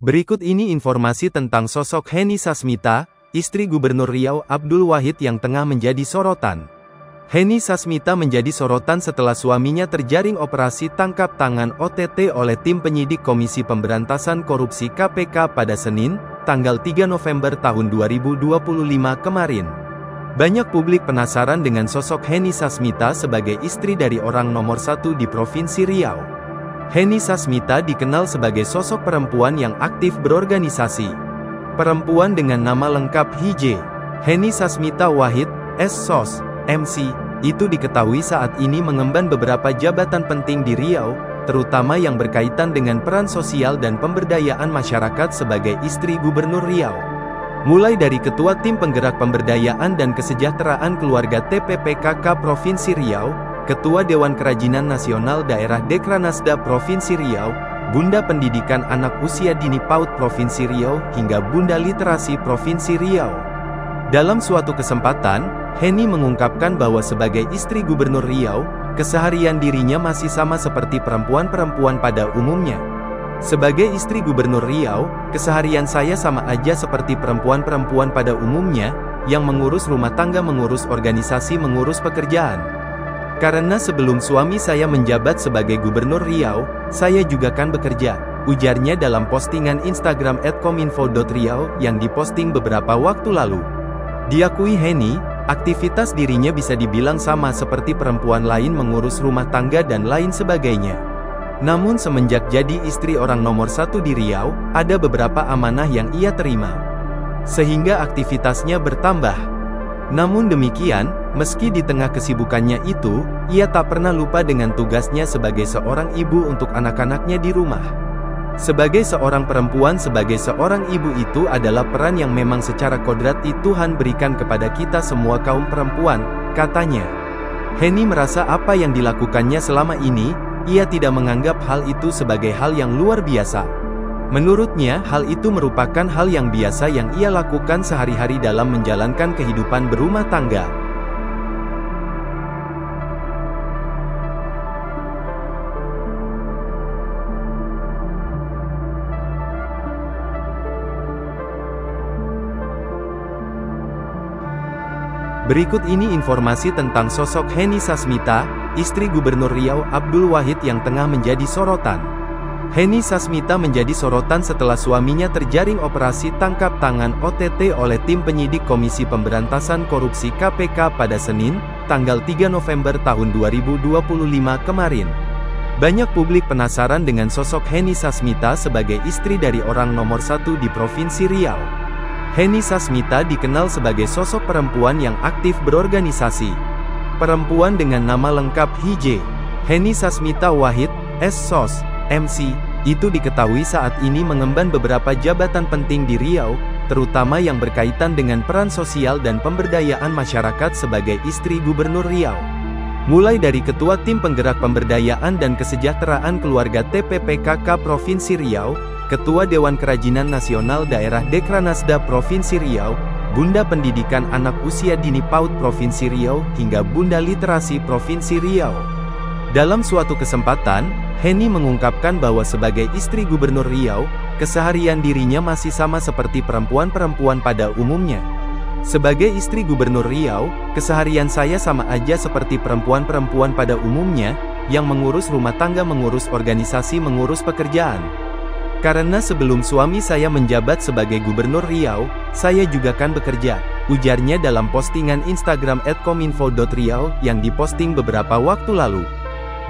Berikut ini informasi tentang sosok Henny Sasmita, istri Gubernur Riau Abdul Wahid yang tengah menjadi sorotan. Henny Sasmita menjadi sorotan setelah suaminya terjaring operasi tangkap tangan OTT oleh tim penyidik Komisi Pemberantasan Korupsi KPK pada Senin, tanggal 3 November tahun 2025 kemarin. Banyak publik penasaran dengan sosok Henny Sasmita sebagai istri dari orang nomor 1 di Provinsi Riau. Henny Sasmita dikenal sebagai sosok perempuan yang aktif berorganisasi. Perempuan dengan nama lengkap HJ, Henny Sasmita Wahid, S.Sos, MC, itu diketahui saat ini mengemban beberapa jabatan penting di Riau, terutama yang berkaitan dengan peran sosial dan pemberdayaan masyarakat sebagai istri Gubernur Riau. Mulai dari Ketua Tim Penggerak Pemberdayaan dan Kesejahteraan Keluarga TPPKK Provinsi Riau, Ketua Dewan Kerajinan Nasional Daerah Dekranasda Provinsi Riau, Bunda Pendidikan Anak Usia Dini PAUD Provinsi Riau, hingga Bunda Literasi Provinsi Riau. Dalam suatu kesempatan, Henny mengungkapkan bahwa sebagai istri Gubernur Riau, keseharian dirinya masih sama seperti perempuan-perempuan pada umumnya. Sebagai istri Gubernur Riau, keseharian saya sama aja seperti perempuan-perempuan pada umumnya, yang mengurus rumah tangga, mengurus organisasi, mengurus pekerjaan. Karena sebelum suami saya menjabat sebagai Gubernur Riau, saya juga kan bekerja, ujarnya dalam postingan Instagram @kominfo.riau yang diposting beberapa waktu lalu. Diakui Henny, aktivitas dirinya bisa dibilang sama seperti perempuan lain, mengurus rumah tangga dan lain sebagainya. Namun semenjak jadi istri orang nomor 1 di Riau, ada beberapa amanah yang ia terima, sehingga aktivitasnya bertambah. Namun demikian, meski di tengah kesibukannya itu, ia tak pernah lupa dengan tugasnya sebagai seorang ibu untuk anak-anaknya di rumah. Sebagai seorang perempuan, sebagai seorang ibu, itu adalah peran yang memang secara kodrati Tuhan berikan kepada kita semua kaum perempuan, katanya. Henny merasa apa yang dilakukannya selama ini, ia tidak menganggap hal itu sebagai hal yang luar biasa. Menurutnya, hal itu merupakan hal yang biasa yang ia lakukan sehari-hari dalam menjalankan kehidupan berumah tangga. Berikut ini informasi tentang sosok Henny Sasmita, istri Gubernur Riau Abdul Wahid yang tengah menjadi sorotan. Henny Sasmita menjadi sorotan setelah suaminya terjaring operasi tangkap tangan OTT oleh tim penyidik Komisi Pemberantasan Korupsi KPK pada Senin, tanggal 3 November tahun 2025 kemarin. Banyak publik penasaran dengan sosok Henny Sasmita sebagai istri dari orang nomor 1 di Provinsi Riau. Henny Sasmita dikenal sebagai sosok perempuan yang aktif berorganisasi. Perempuan dengan nama lengkap HJ, Henny Sasmita Wahid, S.Sos, MC, itu diketahui saat ini mengemban beberapa jabatan penting di Riau, terutama yang berkaitan dengan peran sosial dan pemberdayaan masyarakat sebagai istri Gubernur Riau. Mulai dari Ketua Tim Penggerak Pemberdayaan dan Kesejahteraan Keluarga TPPKK Provinsi Riau, Ketua Dewan Kerajinan Nasional Daerah Dekranasda Provinsi Riau, Bunda Pendidikan Anak Usia Dini PAUD Provinsi Riau, hingga Bunda Literasi Provinsi Riau. Dalam suatu kesempatan, Henny mengungkapkan bahwa sebagai istri Gubernur Riau, keseharian dirinya masih sama seperti perempuan-perempuan pada umumnya. Sebagai istri Gubernur Riau, keseharian saya sama aja seperti perempuan-perempuan pada umumnya, yang mengurus rumah tangga, mengurus organisasi, mengurus pekerjaan. Karena sebelum suami saya menjabat sebagai Gubernur Riau, saya juga kan bekerja, ujarnya dalam postingan Instagram @kominfo.riau yang diposting beberapa waktu lalu.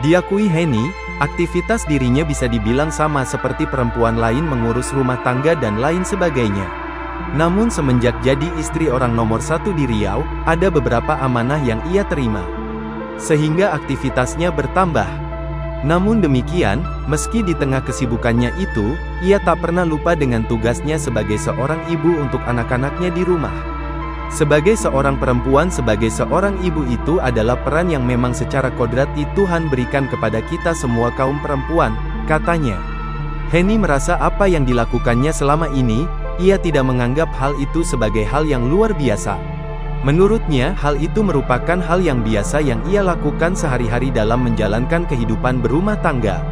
Diakui Henny, aktivitas dirinya bisa dibilang sama seperti perempuan lain, mengurus rumah tangga dan lain sebagainya. Namun semenjak jadi istri orang nomor 1 di Riau, ada beberapa amanah yang ia terima, sehingga aktivitasnya bertambah. Namun demikian, meski di tengah kesibukannya itu, ia tak pernah lupa dengan tugasnya sebagai seorang ibu untuk anak-anaknya di rumah. Sebagai seorang perempuan, sebagai seorang ibu, itu adalah peran yang memang secara kodrati Tuhan berikan kepada kita semua kaum perempuan, katanya. Henny merasa apa yang dilakukannya selama ini, ia tidak menganggap hal itu sebagai hal yang luar biasa. Menurutnya, hal itu merupakan hal yang biasa yang ia lakukan sehari-hari dalam menjalankan kehidupan berumah tangga.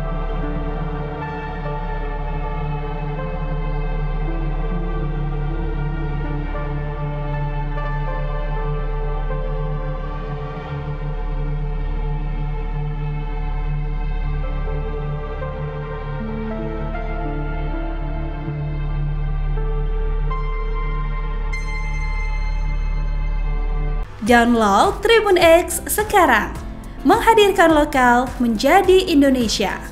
Download Tribun X sekarang. Menghadirkan lokal menjadi Indonesia.